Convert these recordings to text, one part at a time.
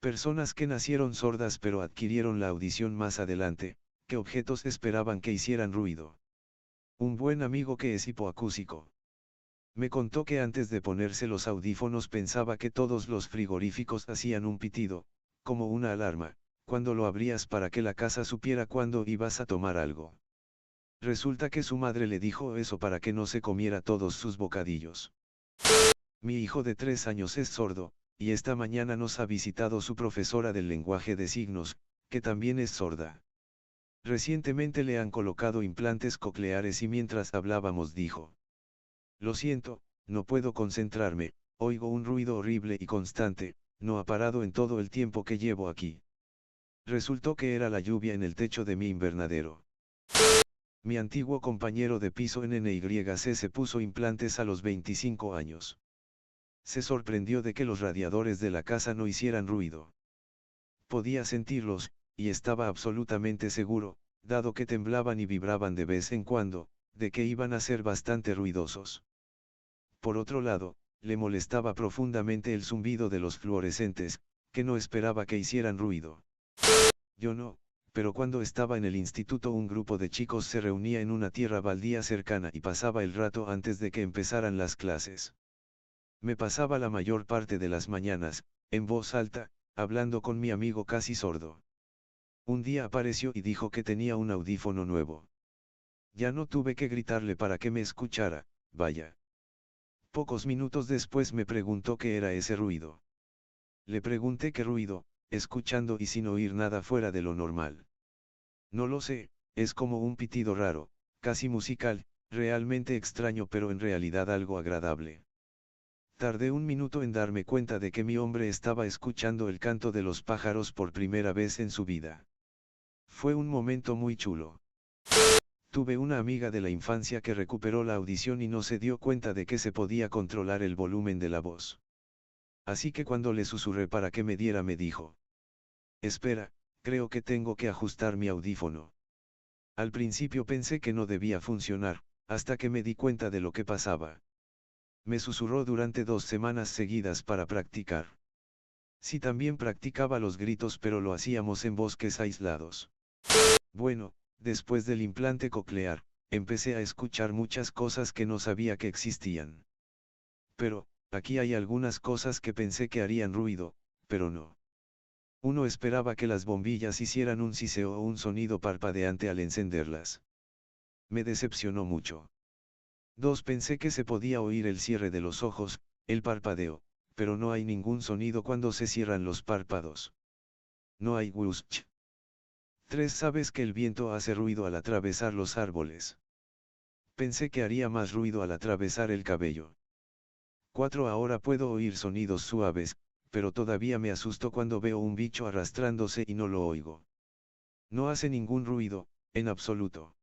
Personas que nacieron sordas pero adquirieron la audición más adelante, ¿qué objetos esperaban que hicieran ruido? Un buen amigo que es hipoacúsico me contó que antes de ponerse los audífonos pensaba que todos los frigoríficos hacían un pitido, como una alarma, cuando lo abrías para que la casa supiera cuándo ibas a tomar algo. Resulta que su madre le dijo eso para que no se comiera todos sus bocadillos. Mi hijo de 3 años es sordo, y esta mañana nos ha visitado su profesora del lenguaje de signos, que también es sorda. Recientemente le han colocado implantes cocleares y mientras hablábamos dijo: lo siento, no puedo concentrarme, oigo un ruido horrible y constante, no ha parado en todo el tiempo que llevo aquí. Resultó que era la lluvia en el techo de mi invernadero. Mi antiguo compañero de piso en NYC se puso implantes a los 25 años. Se sorprendió de que los radiadores de la casa no hicieran ruido. Podía sentirlos, y estaba absolutamente seguro, dado que temblaban y vibraban de vez en cuando, de que iban a ser bastante ruidosos. Por otro lado, le molestaba profundamente el zumbido de los fluorescentes, que no esperaba que hicieran ruido. Yo no, pero cuando estaba en el instituto un grupo de chicos se reunía en una tierra baldía cercana y pasaba el rato antes de que empezaran las clases. Me pasaba la mayor parte de las mañanas, en voz alta, hablando con mi amigo casi sordo. Un día apareció y dijo que tenía un audífono nuevo. Ya no tuve que gritarle para que me escuchara, vaya. Pocos minutos después me preguntó qué era ese ruido. Le pregunté qué ruido, escuchando y sin oír nada fuera de lo normal. No lo sé, es como un pitido raro, casi musical, realmente extraño pero en realidad algo agradable. Tardé un minuto en darme cuenta de que mi hombre estaba escuchando el canto de los pájaros por primera vez en su vida. Fue un momento muy chulo. Tuve una amiga de la infancia que recuperó la audición y no se dio cuenta de que se podía controlar el volumen de la voz. Así que cuando le susurré para que me diera me dijo: espera, creo que tengo que ajustar mi audífono. Al principio pensé que no debía funcionar, hasta que me di cuenta de lo que pasaba. Me susurró durante 2 semanas seguidas para practicar. Sí, también practicaba los gritos, pero lo hacíamos en bosques aislados. Bueno, después del implante coclear, empecé a escuchar muchas cosas que no sabía que existían. Pero, aquí hay algunas cosas que pensé que harían ruido, pero no. Uno esperaba que las bombillas hicieran un siseo o un sonido parpadeante al encenderlas. Me decepcionó mucho. 2. Pensé que se podía oír el cierre de los ojos, el parpadeo, pero no hay ningún sonido cuando se cierran los párpados. No hay whoosh. 3. Sabes que el viento hace ruido al atravesar los árboles. Pensé que haría más ruido al atravesar el cabello. 4. Ahora puedo oír sonidos suaves, pero todavía me asusto cuando veo un bicho arrastrándose y no lo oigo. No hace ningún ruido, en absoluto.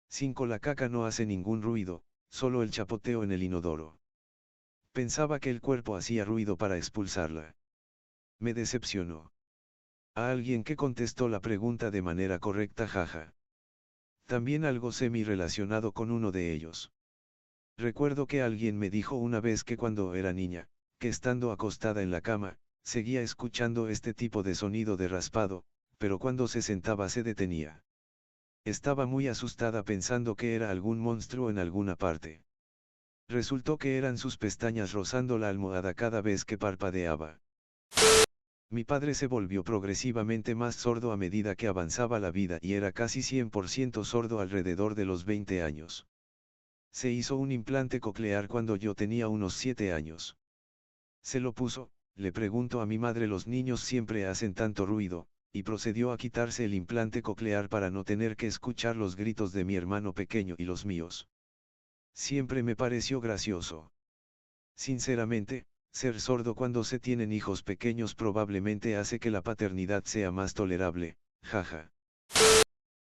5. La caca no hace ningún ruido, solo el chapoteo en el inodoro. Pensaba que el cuerpo hacía ruido para expulsarla. Me decepcionó. A alguien que contestó la pregunta de manera correcta, jaja. También algo semi-relacionado con uno de ellos. Recuerdo que alguien me dijo una vez que cuando era niña, que estando acostada en la cama, seguía escuchando este tipo de sonido de raspado, pero cuando se sentaba se detenía. Estaba muy asustada pensando que era algún monstruo en alguna parte. Resultó que eran sus pestañas rozando la almohada cada vez que parpadeaba. Mi padre se volvió progresivamente más sordo a medida que avanzaba la vida y era casi 100% sordo alrededor de los 20 años. Se hizo un implante coclear cuando yo tenía unos 7 años. Se lo puso, le pregunto a mi madre, los niños siempre hacen tanto ruido, y procedió a quitarse el implante coclear para no tener que escuchar los gritos de mi hermano pequeño y los míos. Siempre me pareció gracioso. Sinceramente, ser sordo cuando se tienen hijos pequeños probablemente hace que la paternidad sea más tolerable, jaja.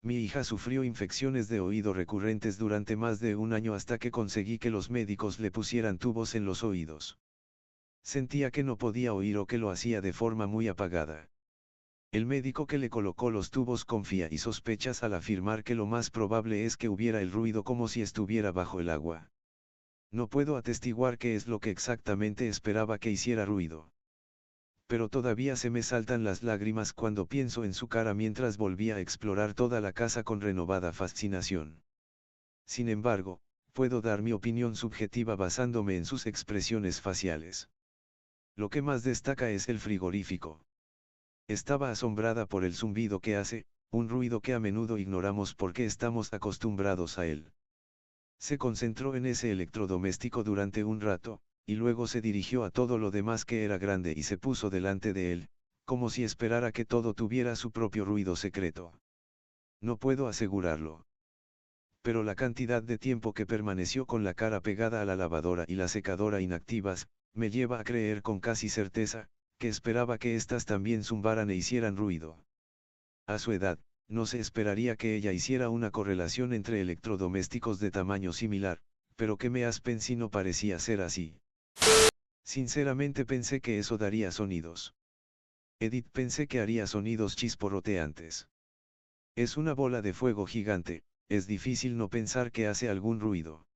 Mi hija sufrió infecciones de oído recurrentes durante más de un año hasta que conseguí que los médicos le pusieran tubos en los oídos. Sentía que no podía oír o que lo hacía de forma muy apagada. El médico que le colocó los tubos confía y sospechas al afirmar que lo más probable es que hubiera el ruido como si estuviera bajo el agua. No puedo atestiguar qué es lo que exactamente esperaba que hiciera ruido. pero todavía se me saltan las lágrimas cuando pienso en su cara mientras volvía a explorar toda la casa con renovada fascinación. Sin embargo, puedo dar mi opinión subjetiva basándome en sus expresiones faciales. Lo que más destaca es el frigorífico. Estaba asombrada por el zumbido que hace, un ruido que a menudo ignoramos porque estamos acostumbrados a él. Se concentró en ese electrodoméstico durante un rato, y luego se dirigió a todo lo demás que era grande y se puso delante de él, como si esperara que todo tuviera su propio ruido secreto. No puedo asegurarlo. Pero la cantidad de tiempo que permaneció con la cara pegada a la lavadora y la secadora inactivas, me lleva a creer con casi certeza, que esperaba que éstas también zumbaran e hicieran ruido. A su edad, no se esperaría que ella hiciera una correlación entre electrodomésticos de tamaño similar, pero que me Aspen no parecía ser así. Sinceramente pensé que eso daría sonidos. Edith pensé que haría sonidos chisporroteantes. Es una bola de fuego gigante, es difícil no pensar que hace algún ruido.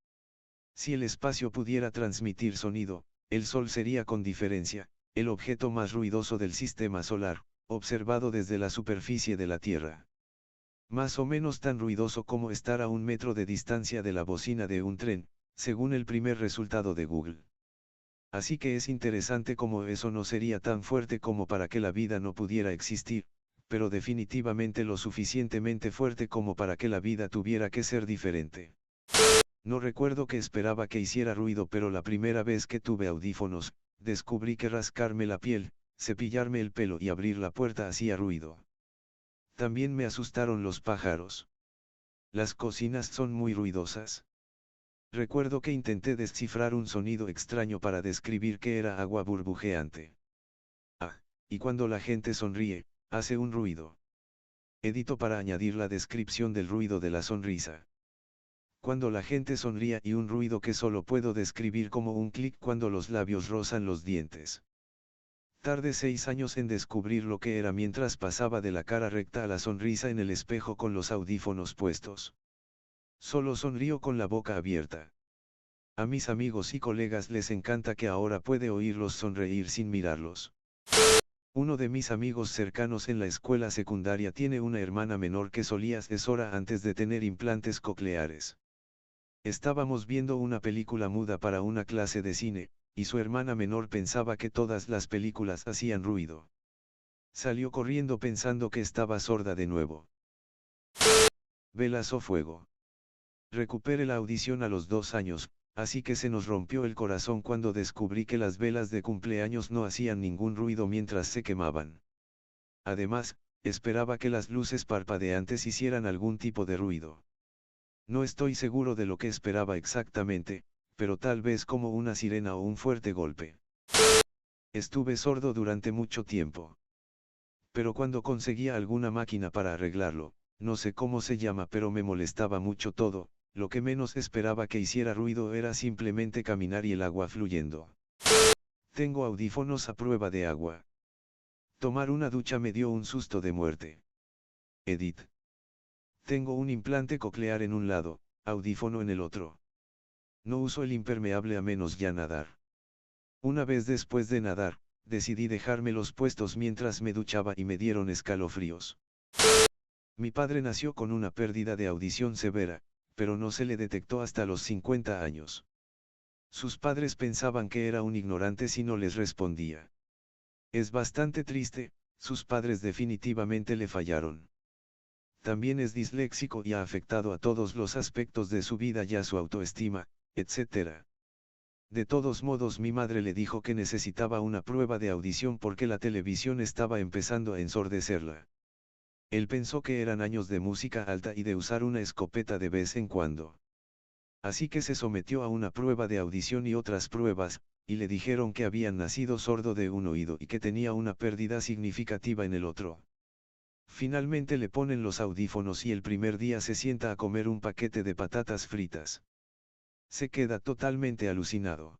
Si el espacio pudiera transmitir sonido, el Sol sería con diferencia, el objeto más ruidoso del sistema solar, observado desde la superficie de la Tierra. Más o menos tan ruidoso como estar a 1 metro de distancia de la bocina de un tren, según el primer resultado de Google. Así que es interesante cómo eso no sería tan fuerte como para que la vida no pudiera existir, pero definitivamente lo suficientemente fuerte como para que la vida tuviera que ser diferente. No recuerdo que esperaba que hiciera ruido, pero la primera vez que tuve audífonos, descubrí que rascarme la piel, cepillarme el pelo y abrir la puerta hacía ruido. También me asustaron los pájaros. Las cocinas son muy ruidosas. Recuerdo que intenté descifrar un sonido extraño para describir que era agua burbujeante. Ah, y cuando la gente sonríe, hace un ruido. Edito para añadir la descripción del ruido de la sonrisa. Cuando la gente sonríe y un ruido que solo puedo describir como un clic cuando los labios rozan los dientes. Tardé 6 años en descubrir lo que era mientras pasaba de la cara recta a la sonrisa en el espejo con los audífonos puestos. Solo sonrío con la boca abierta. A mis amigos y colegas les encanta que ahora puede oírlos sonreír sin mirarlos. Uno de mis amigos cercanos en la escuela secundaria tiene una hermana menor que solía asesora antes de tener implantes cocleares. Estábamos viendo una película muda para una clase de cine, y su hermana menor pensaba que todas las películas hacían ruido. Salió corriendo pensando que estaba sorda de nuevo. Velas o fuego. Recuperé la audición a los 2 años, así que se nos rompió el corazón cuando descubrí que las velas de cumpleaños no hacían ningún ruido mientras se quemaban. Además, esperaba que las luces parpadeantes hicieran algún tipo de ruido. No estoy seguro de lo que esperaba exactamente, pero tal vez como una sirena o un fuerte golpe. Estuve sordo durante mucho tiempo. Pero cuando conseguía alguna máquina para arreglarlo, no sé cómo se llama, pero me molestaba mucho todo. Lo que menos esperaba que hiciera ruido era simplemente caminar y el agua fluyendo. Tengo audífonos a prueba de agua. Tomar una ducha me dio un susto de muerte. Edith. Tengo un implante coclear en un lado, audífono en el otro. No uso el impermeable a menos ya nadar. Una vez después de nadar, decidí dejármelos puestos mientras me duchaba y me dieron escalofríos. Mi padre nació con una pérdida de audición severa, pero no se le detectó hasta los 50 años. Sus padres pensaban que era un ignorante si no les respondía. Es bastante triste, sus padres definitivamente le fallaron. También es disléxico y ha afectado a todos los aspectos de su vida y a su autoestima, etc. De todos modos, mi madre le dijo que necesitaba una prueba de audición porque la televisión estaba empezando a ensordecerla. Él pensó que eran años de música alta y de usar una escopeta de vez en cuando. Así que se sometió a una prueba de audición y otras pruebas, y le dijeron que había nacido sordo de un oído y que tenía una pérdida significativa en el otro. Finalmente le ponen los audífonos y el primer día se sienta a comer un paquete de patatas fritas. Se queda totalmente alucinado.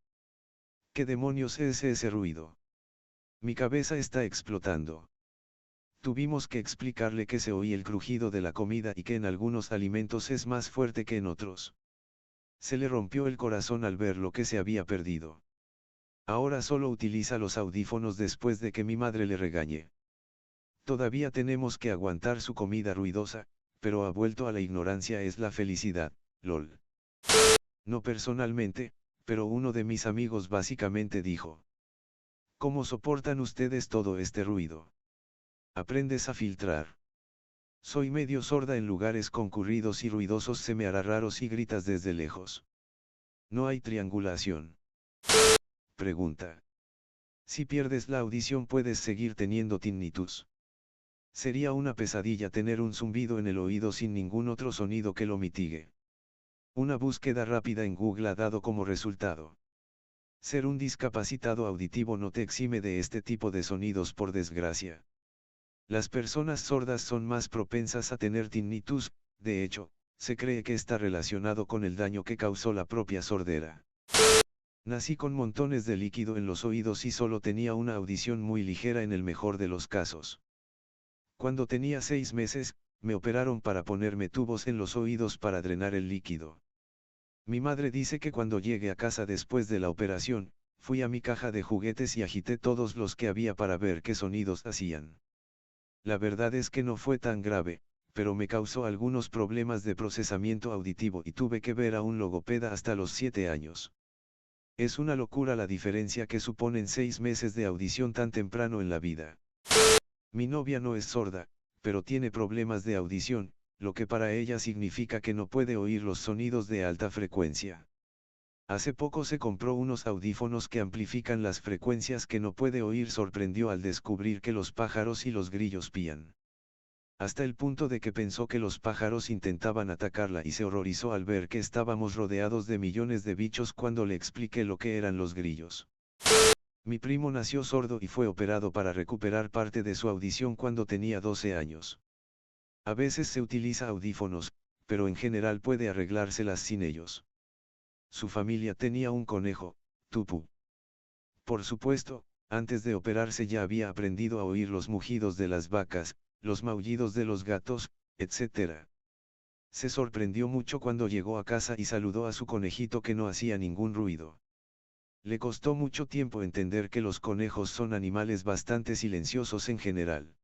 ¿Qué demonios es ese ruido? Mi cabeza está explotando. Tuvimos que explicarle que se oía el crujido de la comida y que en algunos alimentos es más fuerte que en otros. Se le rompió el corazón al ver lo que se había perdido. Ahora solo utiliza los audífonos después de que mi madre le regañe. Todavía tenemos que aguantar su comida ruidosa, pero ha vuelto a la ignorancia es la felicidad, lol. No personalmente, pero uno de mis amigos básicamente dijo. ¿Cómo soportan ustedes todo este ruido? Aprendes a filtrar. Soy medio sorda en lugares concurridos y ruidosos se me hará raro si gritas desde lejos. No hay triangulación. Pregunta. Si pierdes la audición puedes seguir teniendo tinnitus. Sería una pesadilla tener un zumbido en el oído sin ningún otro sonido que lo mitigue. Una búsqueda rápida en Google ha dado como resultado. Ser un discapacitado auditivo no te exime de este tipo de sonidos por desgracia. Las personas sordas son más propensas a tener tinnitus, de hecho, se cree que está relacionado con el daño que causó la propia sordera. Nací con montones de líquido en los oídos y solo tenía una audición muy ligera en el mejor de los casos. Cuando tenía 6 meses, me operaron para ponerme tubos en los oídos para drenar el líquido. Mi madre dice que cuando llegué a casa después de la operación, fui a mi caja de juguetes y agité todos los que había para ver qué sonidos hacían. La verdad es que no fue tan grave, pero me causó algunos problemas de procesamiento auditivo y tuve que ver a un logopeda hasta los 7 años. Es una locura la diferencia que suponen 6 meses de audición tan temprano en la vida. Mi novia no es sorda, pero tiene problemas de audición, lo que para ella significa que no puede oír los sonidos de alta frecuencia. Hace poco se compró unos audífonos que amplifican las frecuencias que no puede oír. Sorprendió al descubrir que los pájaros y los grillos pían. Hasta el punto de que pensó que los pájaros intentaban atacarla y se horrorizó al ver que estábamos rodeados de millones de bichos cuando le expliqué lo que eran los grillos. Mi primo nació sordo y fue operado para recuperar parte de su audición cuando tenía 12 años. A veces se utiliza audífonos, pero en general puede arreglárselas sin ellos. Su familia tenía un conejo, Tupu. Por supuesto, antes de operarse ya había aprendido a oír los mugidos de las vacas, los maullidos de los gatos, etc. Se sorprendió mucho cuando llegó a casa y saludó a su conejito que no hacía ningún ruido. Le costó mucho tiempo entender que los conejos son animales bastante silenciosos en general.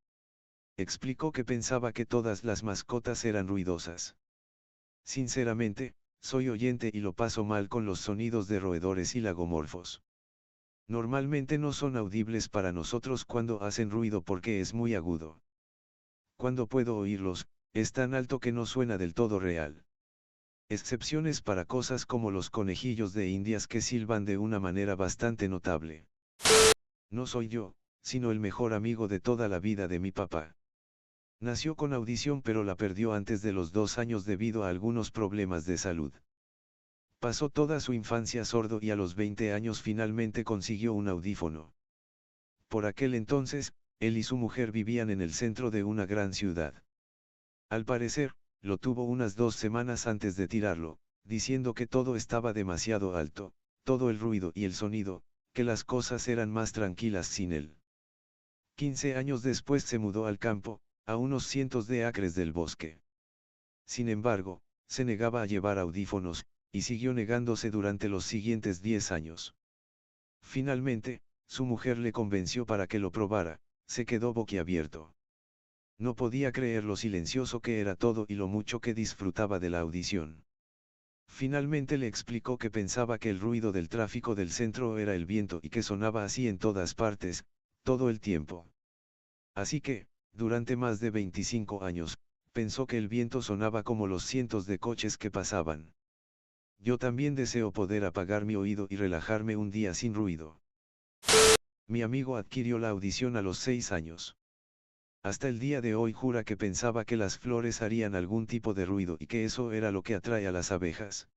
Explicó que pensaba que todas las mascotas eran ruidosas. Sinceramente, soy oyente y lo paso mal con los sonidos de roedores y lagomorfos. Normalmente no son audibles para nosotros cuando hacen ruido porque es muy agudo. Cuando puedo oírlos, es tan alto que no suena del todo real. Excepciones para cosas como los conejillos de Indias que silban de una manera bastante notable. No soy yo, sino el mejor amigo de toda la vida de mi papá. Nació con audición pero la perdió antes de los 2 años debido a algunos problemas de salud. Pasó toda su infancia sordo y a los 20 años finalmente consiguió un audífono. Por aquel entonces, él y su mujer vivían en el centro de una gran ciudad. Al parecer, lo tuvo unas 2 semanas antes de tirarlo, diciendo que todo estaba demasiado alto, todo el ruido y el sonido, que las cosas eran más tranquilas sin él. 15 años después se mudó al campo, a unos cientos de acres del bosque. Sin embargo, se negaba a llevar audífonos, y siguió negándose durante los siguientes 10 años. Finalmente, su mujer le convenció para que lo probara, se quedó boquiabierto. No podía creer lo silencioso que era todo y lo mucho que disfrutaba de la audición. Finalmente le explicó que pensaba que el ruido del tráfico del centro era el viento y que sonaba así en todas partes, todo el tiempo. Así que, durante más de 25 años, pensó que el viento sonaba como los cientos de coches que pasaban. Yo también deseo poder apagar mi oído y relajarme un día sin ruido. Mi amigo adquirió la audición a los 6 años. Hasta el día de hoy jura que pensaba que las flores harían algún tipo de ruido y que eso era lo que atrae a las abejas.